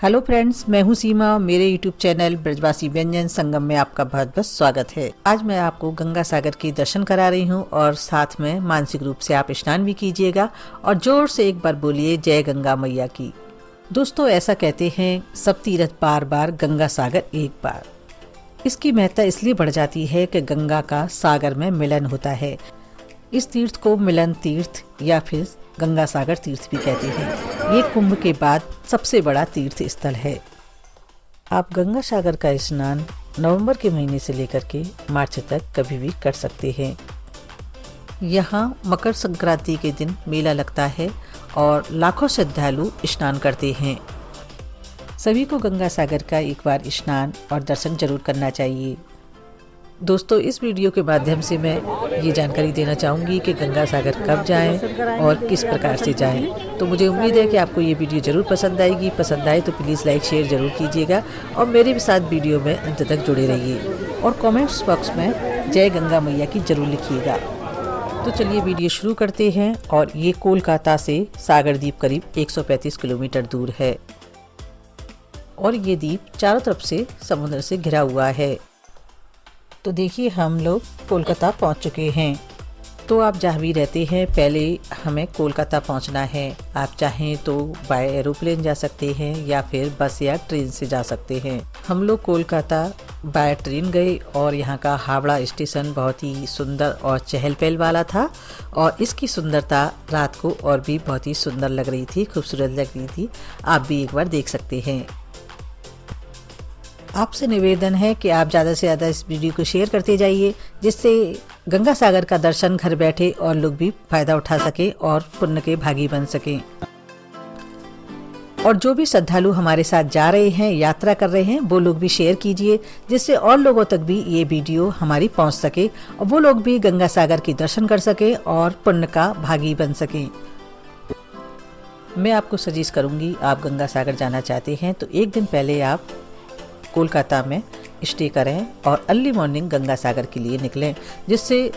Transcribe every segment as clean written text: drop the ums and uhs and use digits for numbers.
Hello friends, मैं हूं सीमा। मेरे यूट्यूब चैनल ब्रजवासी व्यंजन संगम में आपका बहुत बहुत स्वागत है। आज मैं आपको गंगा सागर के दर्शन करा रही हूं और साथ में मानसिक रूप से आप स्नान भी कीजिएगा और जोर से एक बार बोलिए जय गंगा मैया की। दोस्तों, ऐसा कहते हैं सब तीर्थ बार बार, गंगा सागर एक बार। इसकी महत्ता इसलिए बढ़ जाती है कि गंगा का सागर में मिलन होता है। इस तीर्थ को मिलन तीर्थ या फिर गंगा सागर तीर्थ भी कहते हैं। ये कुंभ के बाद सबसे बड़ा तीर्थ स्थल है। आप गंगा सागर का स्नान नवंबर के महीने से लेकर के मार्च तक कभी भी कर सकते हैं। यहाँ मकर संक्रांति के दिन मेला लगता है और लाखों श्रद्धालु स्नान करते हैं। सभी को गंगा सागर का एक बार स्नान और दर्शन जरूर करना चाहिए। दोस्तों, इस वीडियो के माध्यम से मैं ये जानकारी देना चाहूँगी कि गंगा सागर कब जाएं और किस प्रकार से जाएं। तो मुझे उम्मीद है कि आपको ये वीडियो ज़रूर पसंद आएगी। पसंद आए तो प्लीज़ लाइक शेयर ज़रूर कीजिएगा और मेरे भी साथ वीडियो में अंत तक जुड़े रहिए और कमेंट्स बॉक्स में जय गंगा मैया की ज़रूर लिखिएगा। तो चलिए वीडियो शुरू करते हैं। और ये कोलकाता से सागर द्वीप करीब 135 किलोमीटर दूर है और ये द्वीप चारों तरफ से समुद्र से घिरा हुआ है। तो देखिए, हम लोग कोलकाता पहुंच चुके हैं। तो आप जहाँ भी रहते हैं, पहले हमें कोलकाता पहुंचना है। आप चाहें तो बाय एरोप्लेन जा सकते हैं या फिर बस या ट्रेन से जा सकते हैं। हम लोग कोलकाता बाय ट्रेन गए और यहाँ का हावड़ा स्टेशन बहुत ही सुंदर और चहल पहल वाला था और इसकी सुंदरता रात को और भी बहुत ही सुंदर लग रही थी, खूबसूरत लग रही थी। आप भी एक बार देख सकते हैं। आपसे निवेदन है कि आप ज़्यादा से ज़्यादा इस वीडियो को शेयर करते जाइए, जिससे गंगा सागर का दर्शन घर बैठे और लोग भी फायदा उठा सके और पुण्य के भागी बन सकें। और जो भी श्रद्धालु हमारे साथ जा रहे हैं, यात्रा कर रहे हैं, वो लोग भी शेयर कीजिए, जिससे और लोगों तक भी ये वीडियो हमारी पहुंच सके और वो लोग भी गंगा सागर के दर्शन कर सके और पुण्य का भागी बन सकें। मैं आपको सजेस्ट करूंगी, आप गंगा सागर जाना चाहते हैं तो एक दिन पहले आप कोलकाता में स्टे करें और अर्ली मॉर्निंग गंगा सागर के लिए निकलें, जिससे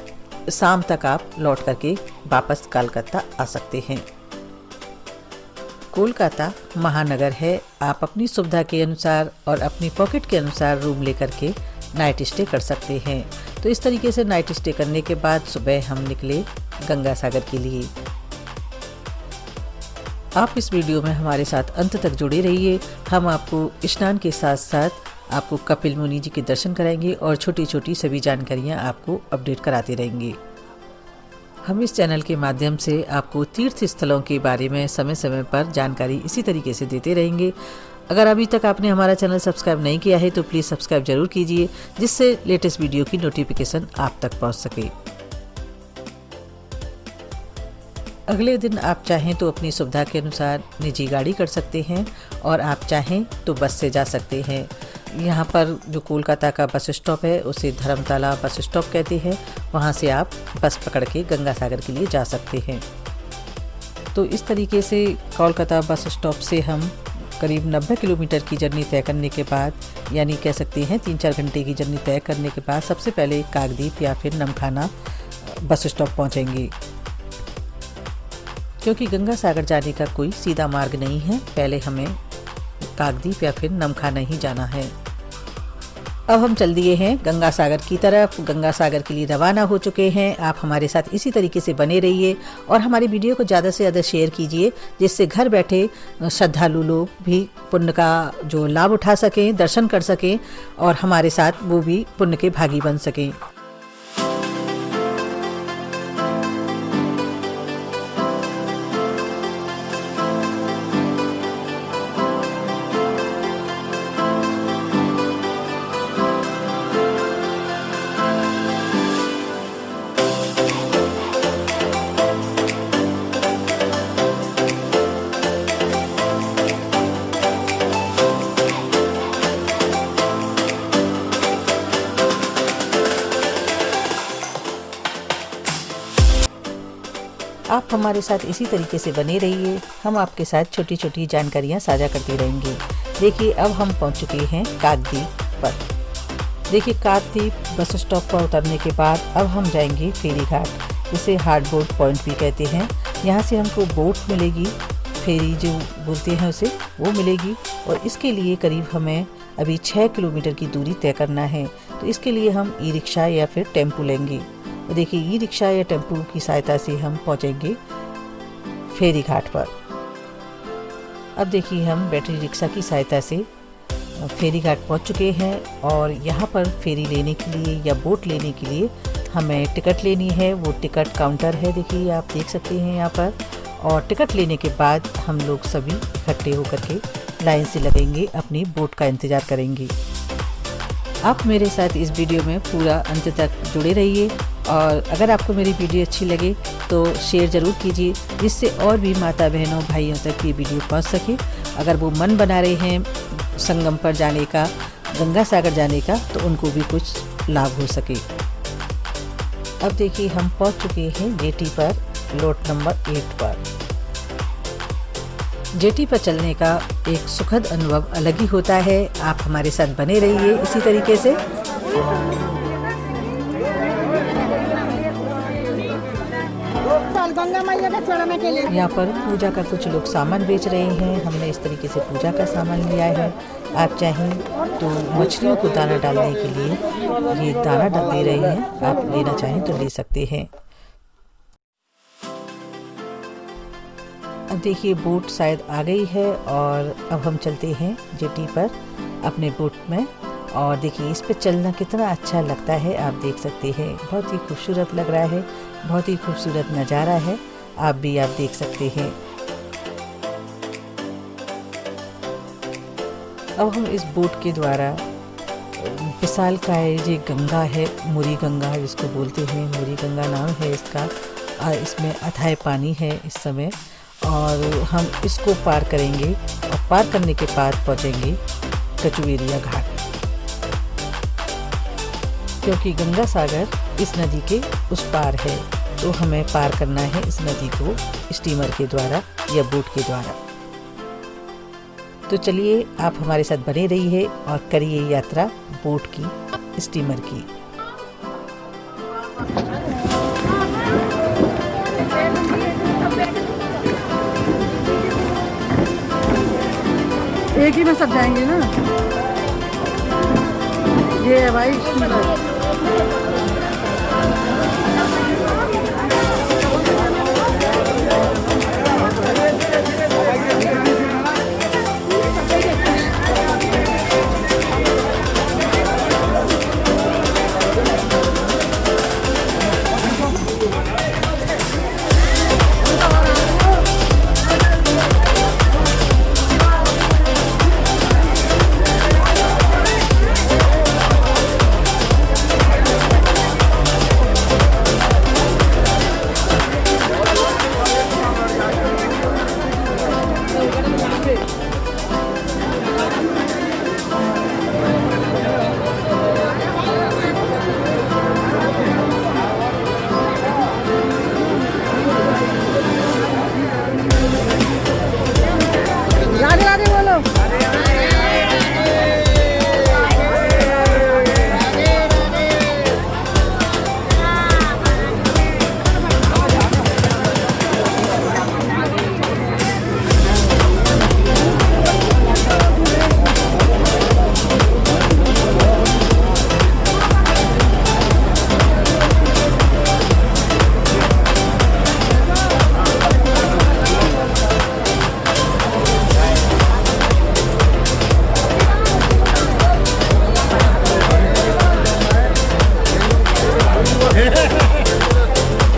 शाम तक आप लौट करके वापस कोलकाता आ सकते हैं। कोलकाता महानगर है। आप अपनी सुविधा के अनुसार और अपनी पॉकेट के अनुसार रूम लेकर के नाइट स्टे कर सकते हैं। तो इस तरीके से नाइट स्टे करने के बाद सुबह हम निकले गंगा सागर के लिए। आप इस वीडियो में हमारे साथ अंत तक जुड़े रहिए। हम आपको स्नान के साथ साथ आपको कपिल मुनि जी के दर्शन कराएंगे और छोटी छोटी सभी जानकारियां आपको अपडेट कराते रहेंगे। हम इस चैनल के माध्यम से आपको तीर्थ स्थलों के बारे में समय समय पर जानकारी इसी तरीके से देते रहेंगे। अगर अभी तक आपने हमारा चैनल सब्सक्राइब नहीं किया है तो प्लीज़ सब्सक्राइब जरूर कीजिए, जिससे लेटेस्ट वीडियो की नोटिफिकेशन आप तक पहुँच सके। अगले दिन आप चाहें तो अपनी सुविधा के अनुसार निजी गाड़ी कर सकते हैं और आप चाहें तो बस से जा सकते हैं। यहाँ पर जो कोलकाता का बस स्टॉप है उसे धर्मतला बस स्टॉप कहते हैं। वहाँ से आप बस पकड़ के गंगा सागर के लिए जा सकते हैं। तो इस तरीके से कोलकाता बस स्टॉप से हम करीब 90 किलोमीटर की जर्नी तय करने के बाद, यानी कह सकते हैं 3-4 घंटे की जर्नी तय करने के बाद, सबसे पहले काकद्वीप या फिर नमखाना बस स्टॉप पहुँचेंगे। क्योंकि गंगा सागर जाने का कोई सीधा मार्ग नहीं है, पहले हमें काकद्वीप या फिर नमखाना ही जाना है। अब हम चल दिए हैं गंगा सागर की तरफ। गंगा सागर के लिए रवाना हो चुके हैं। आप हमारे साथ इसी तरीके से बने रहिए और हमारी वीडियो को ज़्यादा से ज़्यादा शेयर कीजिए, जिससे घर बैठे श्रद्धालु लोग भी पुण्य का जो लाभ उठा सकें, दर्शन कर सकें और हमारे साथ वो भी पुण्य के भागी बन सकें। आप हमारे साथ इसी तरीके से बने रहिए। हम आपके साथ छोटी छोटी जानकारियाँ साझा करते रहेंगे। देखिए, अब हम पहुँच चुके हैं काकद्वीप पर। देखिए, काकद्वीप बस स्टॉप पर उतरने के बाद अब हम जाएंगे फेरी घाट, जिसे हार्ड बोट पॉइंट भी कहते हैं। यहाँ से हमको बोट मिलेगी फेरी जो बोलते हैं उसे, वो मिलेगी। और इसके लिए करीब हमें अभी 6 किलोमीटर की दूरी तय करना है। तो इसके लिए हम ई रिक्शा या फिर टेम्पो लेंगे। और देखिए ई रिक्शा या टेम्पो की सहायता से हम पहुंचेंगे फेरी घाट पर। अब देखिए हम बैटरी रिक्शा की सहायता से फेरी घाट पहुंच चुके हैं और यहाँ पर फेरी लेने के लिए या बोट लेने के लिए हमें टिकट लेनी है। वो टिकट काउंटर है, देखिए आप देख सकते हैं यहाँ पर। और टिकट लेने के बाद हम लोग सभी इकट्ठे होकर के लाइन से लगेंगे, अपनी बोट का इंतज़ार करेंगे। आप मेरे साथ इस वीडियो में पूरा अंत तक जुड़े रहिए और अगर आपको मेरी वीडियो अच्छी लगे तो शेयर ज़रूर कीजिए, जिससे और भी माता बहनों भाइयों तक ये वीडियो पहुंच सके। अगर वो मन बना रहे हैं संगम पर जाने का, गंगा सागर जाने का, तो उनको भी कुछ लाभ हो सके। अब देखिए हम पहुंच चुके हैं जेटी पर, लोट नंबर 8 पर। जेटी पर चलने का एक सुखद अनुभव अलग ही होता है। आप हमारे साथ बने रहिए इसी तरीके से। गंगा मैया का चढ़ने के लिए यहाँ पर पूजा का कुछ लोग सामान बेच रहे हैं। हमने इस तरीके से पूजा का सामान लिया है। आप चाहें तो मछलियों को दाना डालने के लिए ये दाना डाल दे रहे हैं, आप लेना चाहें तो ले सकते हैं। अब देखिए बोट शायद आ गई है और अब हम चलते हैं जेटी पर अपने बोट में। और देखिए इस पे चलना कितना अच्छा लगता है, आप देख सकते हैं। बहुत ही खूबसूरत लग रहा है, बहुत ही खूबसूरत नज़ारा है। आप देख सकते हैं। अब हम इस बोट के द्वारा विशाल का ये गंगा है, मुरी गंगा जिसको बोलते हैं, मुरी गंगा नाम है इसका। इसमें अथाह पानी है इस समय और हम इसको पार करेंगे और पार करने के बाद पहुंचेंगे कचुवेरिया घाट, क्योंकि गंगा सागर इस नदी के उस पार है। तो हमें पार करना है इस नदी को स्टीमर के द्वारा या बोट के द्वारा। तो चलिए आप हमारे साथ बने रहिए और करिए यात्रा बोट की, स्टीमर की। एक ही में सब जाएंगे ना। ये है भाई स्टीमर। राधे राधे बोलो।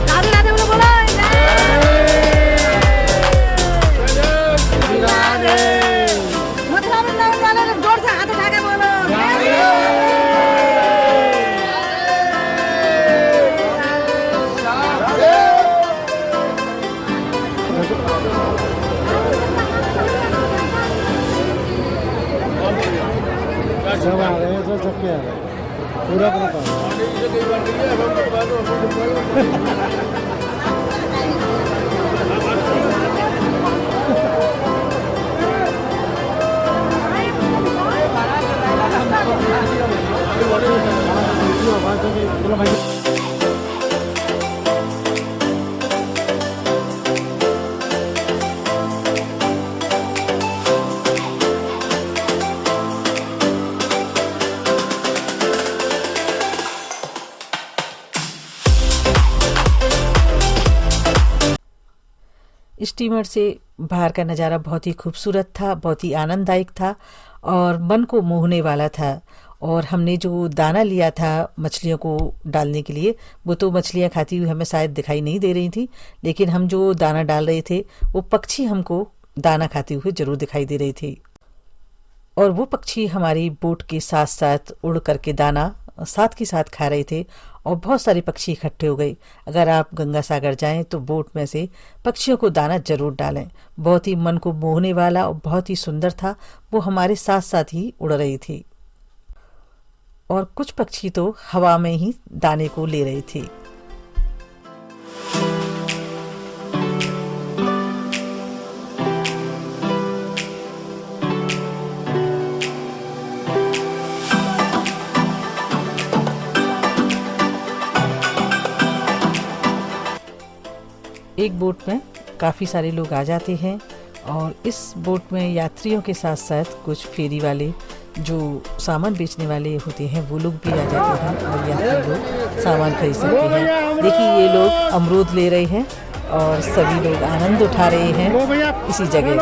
राधे राधे बोलो बोलो। मतलब जोर से हाथ उठा के बोलो। सब आ रहे हैं, सब सबके आ रहे हैं, पूरा पूरा भाई। स्टीमर से बाहर का नज़ारा बहुत ही खूबसूरत था, बहुत ही आनंददायक था और मन को मोहने वाला था। और हमने जो दाना लिया था मछलियों को डालने के लिए, वो तो मछलियाँ खाती हुई हमें शायद दिखाई नहीं दे रही थी, लेकिन हम जो दाना डाल रहे थे वो पक्षी हमको दाना खाते हुए ज़रूर दिखाई दे रहे थे। और वो पक्षी हमारी बोट के साथ साथ उड़ करके दाना साथ के साथ खा रहे थे और बहुत सारे पक्षी इकट्ठे हो गए। अगर आप गंगा सागर जाएं तो बोट में से पक्षियों को दाना जरूर डालें। बहुत ही मन को मोहने वाला और बहुत ही सुंदर था। वो हमारे साथ साथ ही उड़ रही थी और कुछ पक्षी तो हवा में ही दाने को ले रहे थे। एक बोट में काफ़ी सारे लोग आ जाते हैं और इस बोट में यात्रियों के साथ साथ कुछ फेरी वाले जो सामान बेचने वाले होते हैं वो लोग भी आ जाते हैं और यात्री लोग सामान खरीद सकते हैं। देखिए ये लोग अमरूद ले रहे हैं और सभी लोग आनंद उठा रहे हैं इसी जगह।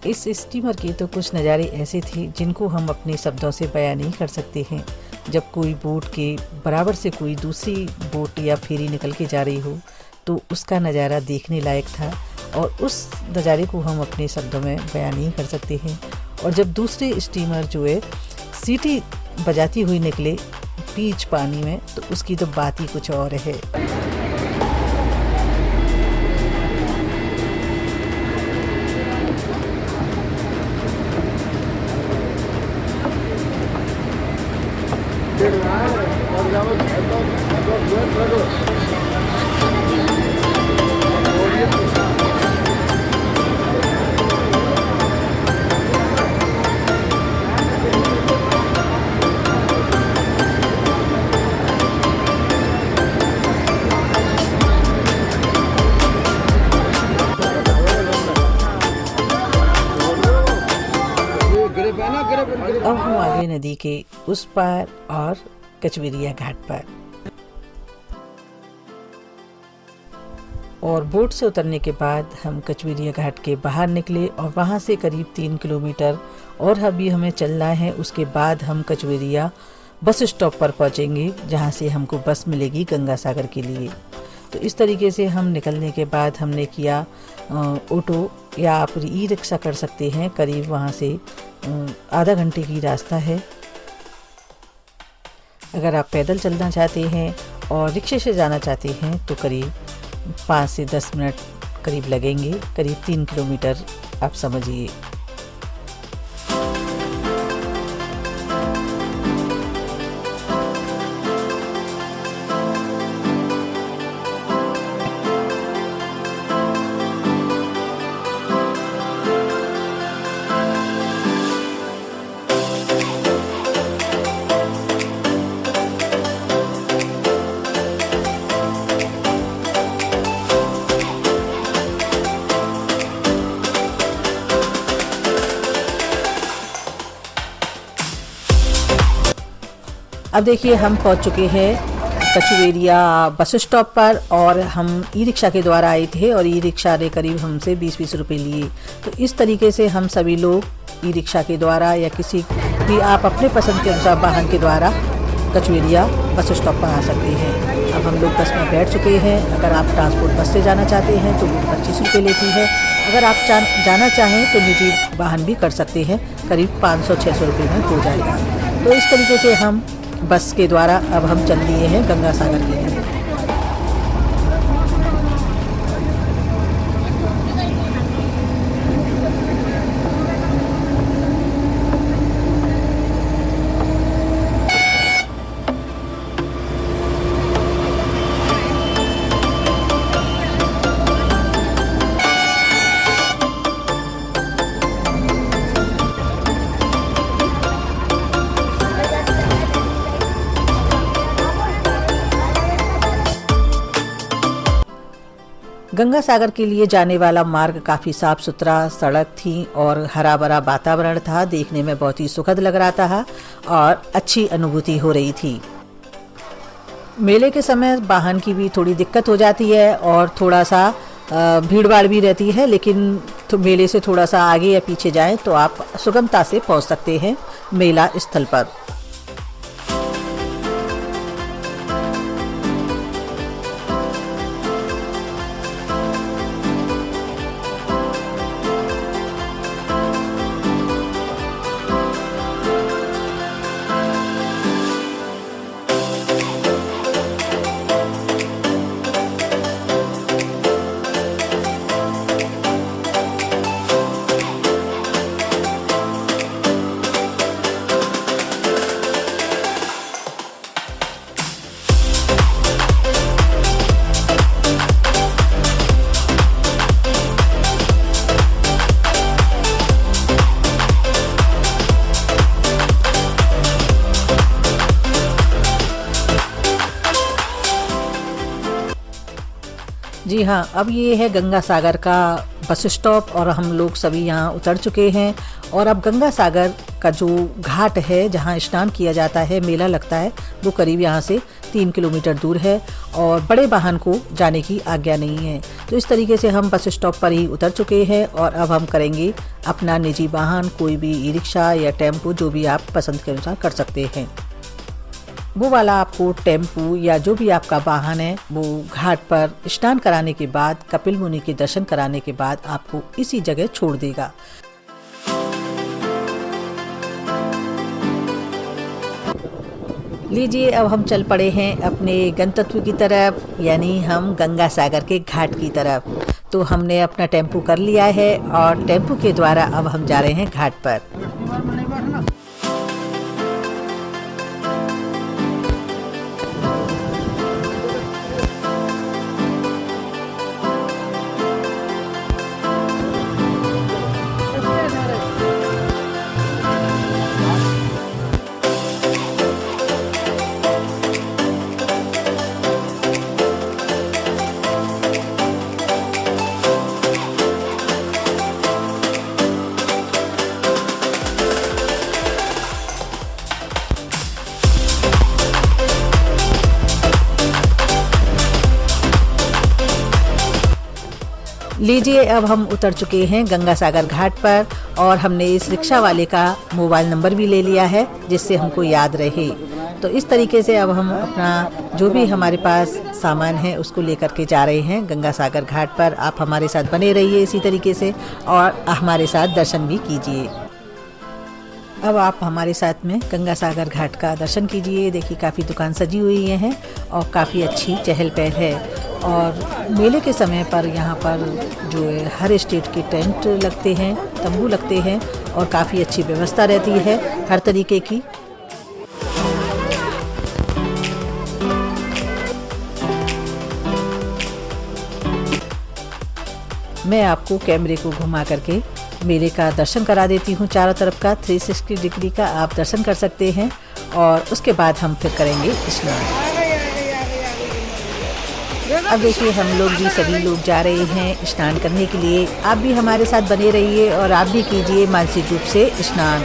इस स्टीमर के तो कुछ नज़ारे ऐसे थे जिनको हम अपने शब्दों से बयां नहीं कर सकते हैं। जब कोई बोट के बराबर से कोई दूसरी बोट या फेरी निकल के जा रही हो तो उसका नज़ारा देखने लायक था और उस नज़ारे को हम अपने शब्दों में बयां नहीं कर सकते हैं। और जब दूसरे स्टीमर जो है सीटी बजाती हुई निकले बीच पानी में तो उसकी तो बात ही कुछ और है। अब हम आ गए नदी के उस पार और कचवेरिया घाट पर। और बोट से उतरने के बाद हम कचवेरिया घाट के बाहर निकले और वहाँ से करीब 3 किलोमीटर और अभी हमें चलना है। उसके बाद हम कचवेरिया बस स्टॉप पर पहुँचेंगे जहाँ से हमको बस मिलेगी गंगा सागर के लिए। तो इस तरीके से हम निकलने के बाद हमने किया ऑटो या आप ई रिक्शा कर सकते हैं। करीब वहाँ से आधा घंटे की रास्ता है। अगर आप पैदल चलना चाहते हैं और रिक्शे से जाना चाहते हैं तो करीब 5 से 10 मिनट करीब लगेंगे। करीब 3 किलोमीटर आप समझिए। अब देखिए हम पहुंच चुके हैं कचवेरिया बस स्टॉप पर और हम ई रिक्शा के द्वारा आए थे और ई रिक्शा ने करीब हमसे 20-20 रुपये लिए। तो इस तरीके से हम सभी लोग ई रिक्शा के द्वारा या किसी भी आप अपने पसंद के अनुसार वाहन के द्वारा कचवेरिया बस स्टॉप पर आ सकते हैं। अब हम लोग बस में बैठ चुके हैं। अगर आप ट्रांसपोर्ट बस से जाना चाहते हैं तो वो 25 रुपये लेती है। अगर आप जाना चाहें तो निजी वाहन भी कर सकते हैं, करीब 500-600 रुपये में हो जाएगा। तो इस तरीके से हम बस के द्वारा अब हम चल दिए हैं गंगा सागर के लिए। गंगा सागर के लिए जाने वाला मार्ग काफ़ी साफ सुथरा सड़क थी और हरा भरा वातावरण था। देखने में बहुत ही सुखद लग रहा था और अच्छी अनुभूति हो रही थी। मेले के समय वाहन की भी थोड़ी दिक्कत हो जाती है और थोड़ा सा भीड़ भाड़ भी रहती है, लेकिन मेले से थोड़ा सा आगे या पीछे जाएं तो आप सुगमता से पहुंच सकते हैं मेला स्थल पर। जी हाँ, अब ये है गंगा सागर का बस स्टॉप और हम लोग सभी यहाँ उतर चुके हैं। और अब गंगा सागर का जो घाट है जहाँ स्नान किया जाता है, मेला लगता है, वो करीब यहाँ से 3 किलोमीटर दूर है और बड़े वाहन को जाने की आज्ञा नहीं है। तो इस तरीके से हम बस स्टॉप पर ही उतर चुके हैं और अब हम करेंगे अपना निजी वाहन, कोई भी ई रिक्शा या टेम्पो, जो भी आप पसंद के अनुसार कर सकते हैं। वो वाला आपको टेम्पू या जो भी आपका वाहन है वो घाट पर स्नान कराने के बाद, कपिल मुनि के दर्शन कराने के बाद आपको इसी जगह छोड़ देगा। लीजिए, अब हम चल पड़े हैं अपने गंतव्य की तरफ, यानी हम गंगा सागर के घाट की तरफ। तो हमने अपना टेम्पू कर लिया है और टेम्पू के द्वारा अब हम जा रहे हैं घाट पर। लीजिए, अब हम उतर चुके हैं गंगा सागर घाट पर और हमने इस रिक्शा वाले का मोबाइल नंबर भी ले लिया है जिससे हमको याद रहे। तो इस तरीके से अब हम अपना जो भी हमारे पास सामान है उसको लेकर के जा रहे हैं गंगा सागर घाट पर। आप हमारे साथ बने रहिए इसी तरीके से और हमारे साथ दर्शन भी कीजिए। अब आप हमारे साथ में गंगा सागर घाट का दर्शन कीजिए। देखिए, काफ़ी दुकान सजी हुई हैं और काफ़ी अच्छी चहल पहल है। और मेले के समय पर यहाँ पर जो है हर स्टेट के टेंट लगते हैं, तंबू लगते हैं और काफ़ी अच्छी व्यवस्था रहती है हर तरीके की। मैं आपको कैमरे को घुमा करके मेले का दर्शन करा देती हूँ। चारों तरफ का 360 डिग्री का आप दर्शन कर सकते हैं और उसके बाद हम फिर करेंगे स्नान। अब देखिए, हम लोग भी सभी लोग जा रहे हैं स्नान करने के लिए। आप भी हमारे साथ बने रहिए और आप भी कीजिए मानसिक रूप से स्नान।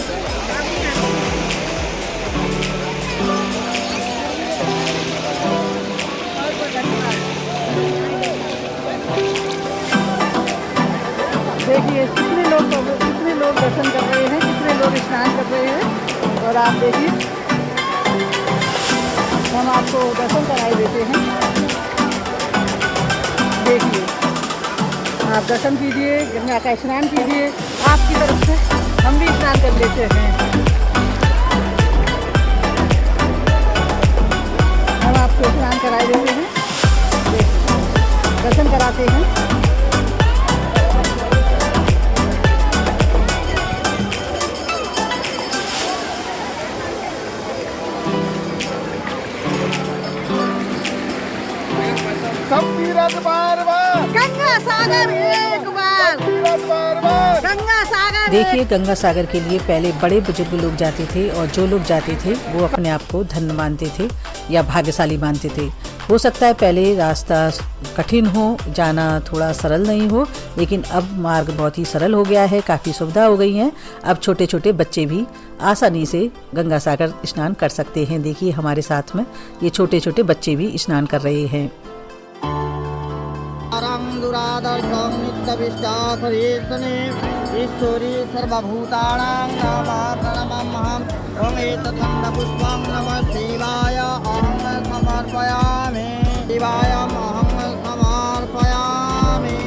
देखिए कितने लोग दर्शन कर रहे हैं, कितने लोग स्नान कर रहे हैं। और आप देखिए, हम आपको दर्शन कराए देते हैं। देखिए, आप दर्शन कीजिए, गंगा का स्नान कीजिए। आपकी तरफ से हम भी स्नान कर लेते हैं। हम आपको स्नान कराए देते हैं, दर्शन कराते हैं। सब तीरथ बार बार, गंगा सागर एक बार, तीरथ बार बार, गंगा सागर देखिए, गंगा सागर के लिए पहले बड़े बुजुर्ग लोग जाते थे और जो लोग जाते थे वो अपने आप को धन्य मानते थे या भाग्यशाली मानते थे। हो सकता है पहले रास्ता कठिन हो, जाना थोड़ा सरल नहीं हो, लेकिन अब मार्ग बहुत ही सरल हो गया है, काफ़ी सुविधा हो गई हैं। अब छोटे छोटे बच्चे भी आसानी से गंगा सागर स्नान कर सकते हैं। देखिए हमारे साथ में ये छोटे छोटे बच्चे भी स्नान कर रहे हैं। ईश्वरी सर्वभूतानां नमः ओम एतद् पुष्पं नमः शिवाय अहं समर्पयामि शिवाय अहं समर्पयामि।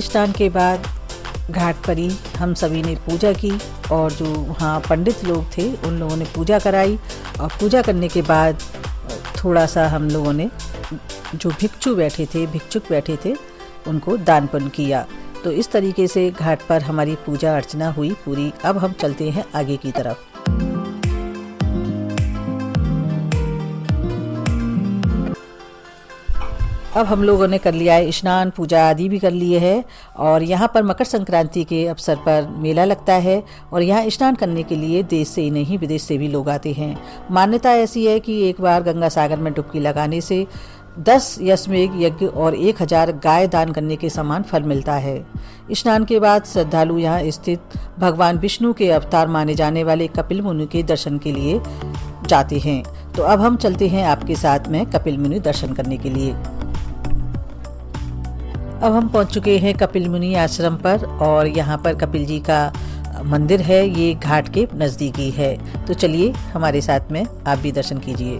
स्नान के बाद घाट पर ही हम सभी ने पूजा की और जो वहाँ पंडित लोग थे उन लोगों ने पूजा कराई और पूजा करने के बाद थोड़ा सा हम लोगों ने जो भिक्षुक बैठे थे उनको दान पुण्य किया। तो इस तरीके से घाट पर हमारी पूजा अर्चना हुई पूरी। अब हम चलते हैं आगे की तरफ। अब हम लोगों ने कर लिया है स्नान, पूजा आदि भी कर लिए है और यहाँ पर मकर संक्रांति के अवसर पर मेला लगता है और यहाँ स्नान करने के लिए देश से ही नहीं विदेश से भी लोग आते हैं। मान्यता ऐसी है कि एक बार गंगा सागर में डुबकी लगाने से 10 अश्वमेध यज्ञ और 1000 गाय दान करने के समान फल मिलता है। स्नान के बाद श्रद्धालु यहाँ स्थित भगवान विष्णु के अवतार माने जाने वाले कपिल मुनि के दर्शन के लिए जाते हैं। तो अब हम चलते हैं आपके साथ में कपिल मुनि दर्शन करने के लिए। अब हम पहुंच चुके हैं कपिल मुनि आश्रम पर और यहाँ पर कपिल जी का मंदिर है, ये घाट के नज़दीकी है। तो चलिए हमारे साथ में आप भी दर्शन कीजिए।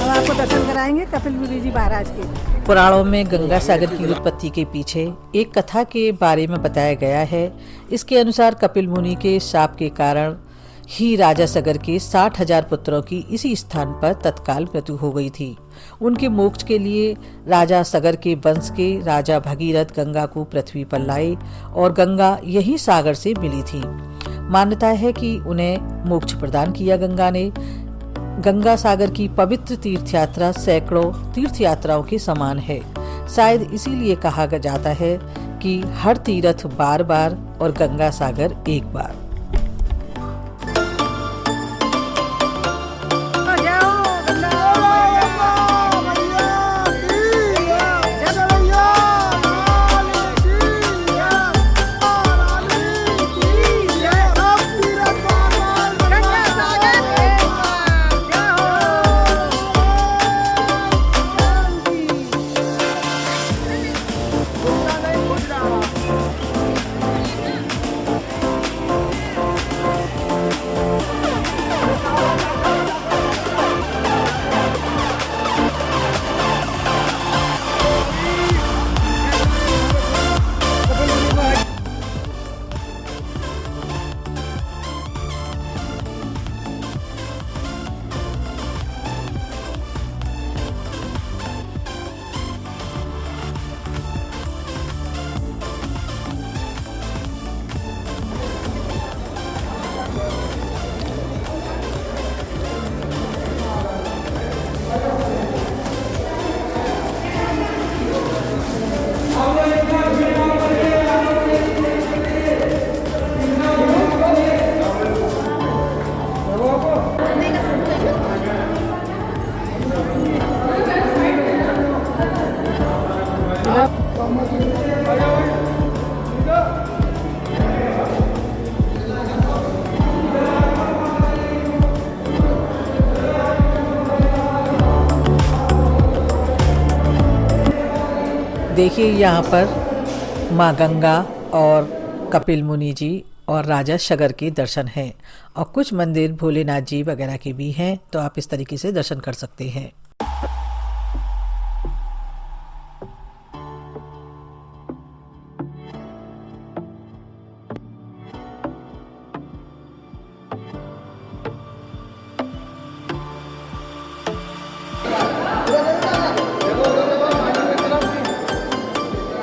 आपको दर्शन कराएंगे कपिल मुनि जी महाराज के। पुराणों में गंगा सागर की उत्पत्ति के पीछे एक कथा के बारे में बताया गया है। इसके अनुसार कपिल मुनि के शाप के कारण ही राजा सगर के 60,000 पुत्रों की इसी स्थान पर तत्काल मृत्यु हो गई थी। उनके मोक्ष के लिए राजा सगर के वंश के राजा भगीरथ गंगा को पृथ्वी पर लाए और गंगा यही सागर से मिली थी। मान्यता है कि उन्हें मोक्ष प्रदान किया गंगा ने। गंगा सागर की पवित्र तीर्थ यात्रा सैकड़ों तीर्थ यात्राओं के समान है। शायद इसीलिए कहा जाता है कि हर तीर्थ बार बार और गंगा सागर एक बार। देखिए यहाँ पर माँ गंगा और कपिल मुनि जी और राजा शगर के दर्शन हैं। और कुछ मंदिर भोलेनाथ जी वगैरह के भी हैं, तो आप इस तरीके से दर्शन कर सकते हैं।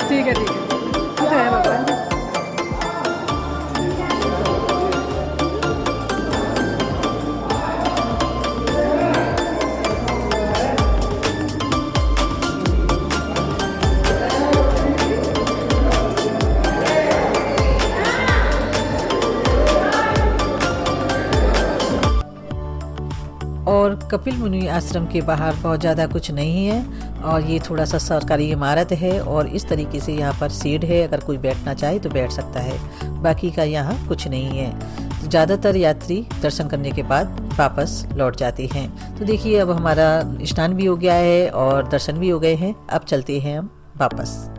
ठीक है, ठीक है, तो है भगवान जी। और कपिल मुनि आश्रम के बाहर बहुत ज़्यादा कुछ नहीं है, और ये थोड़ा सा सरकारी इमारत है, और इस तरीके से यहाँ पर सीट है, अगर कोई बैठना चाहे तो बैठ सकता है। बाकी का यहाँ कुछ नहीं है। तो ज़्यादातर यात्री दर्शन करने के बाद वापस लौट जाते हैं। तो देखिए, अब हमारा स्नान भी हो गया है और दर्शन भी हो गए हैं। अब चलते हैं हम वापस।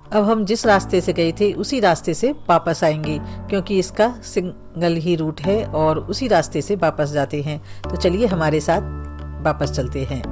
अब हम जिस रास्ते से गए थे उसी रास्ते से वापस आएंगे, क्योंकि इसका सिंगल ही रूट है और उसी रास्ते से वापस जाते हैं। तो चलिए हमारे साथ वापस चलते हैं।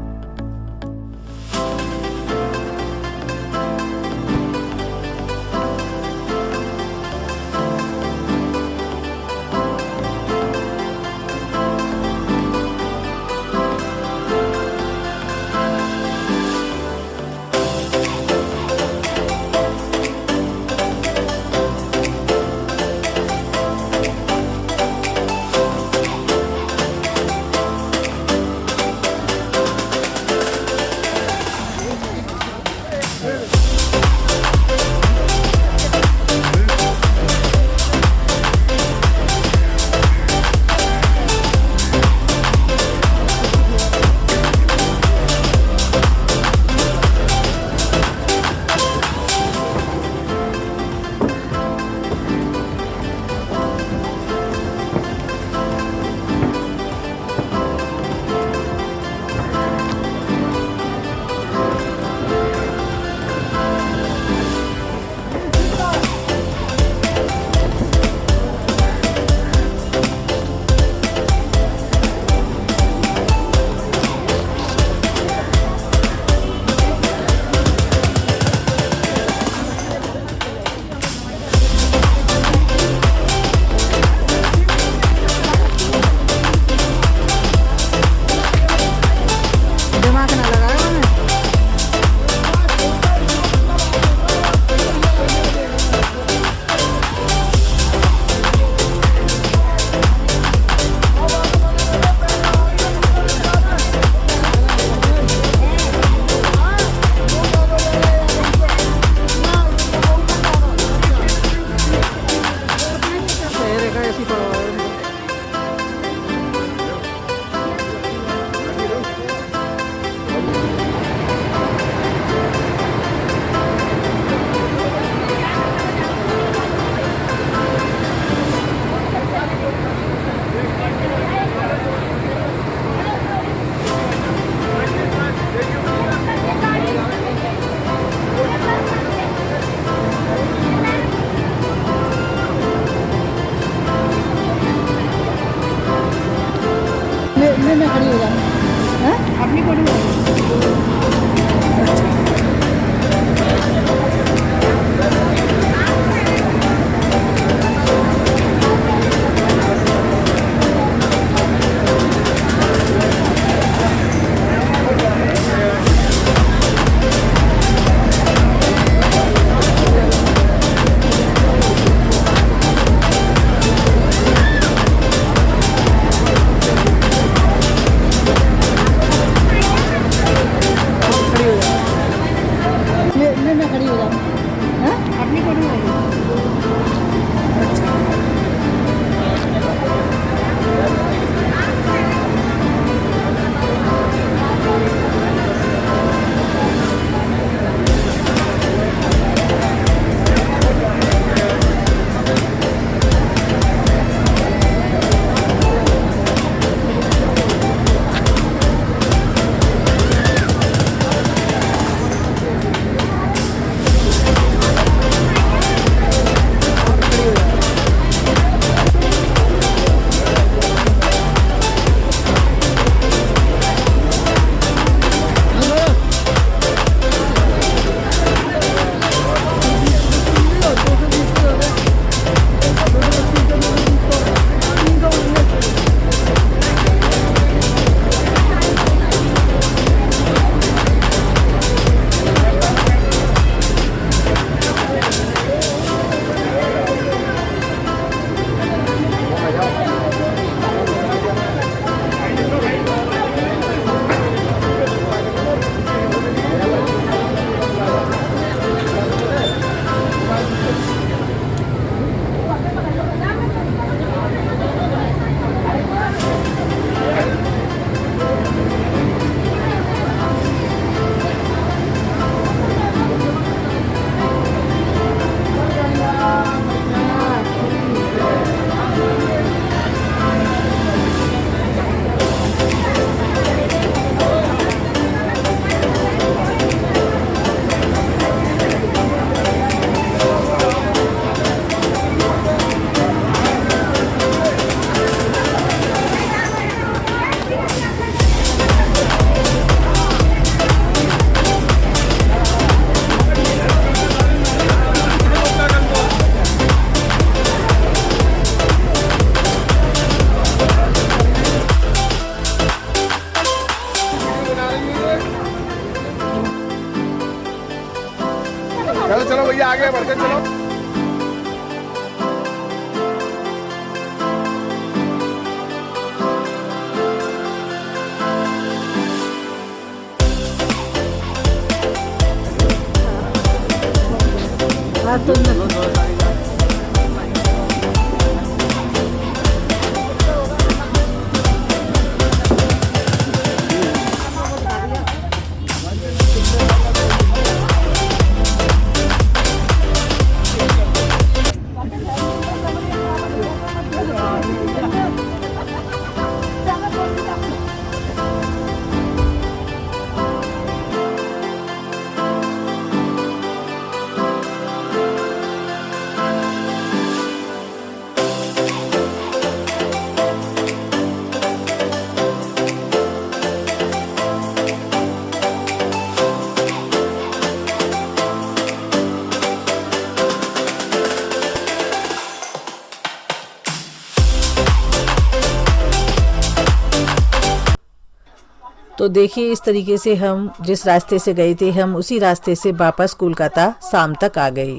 तो देखिए इस तरीके से हम जिस रास्ते से गए थे हम उसी रास्ते से वापस कोलकाता शाम तक आ गए।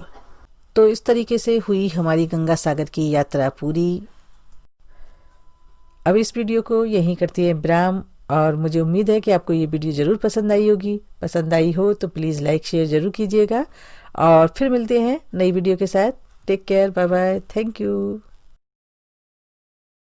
तो इस तरीके से हुई हमारी गंगा सागर की यात्रा पूरी। अब इस वीडियो को यहीं करते हैं विराम और मुझे उम्मीद है कि आपको ये वीडियो ज़रूर पसंद आई होगी। पसंद आई हो तो प्लीज़ लाइक शेयर ज़रूर कीजिएगा और फिर मिलते हैं नई वीडियो के साथ। Take care, bye bye, thank you.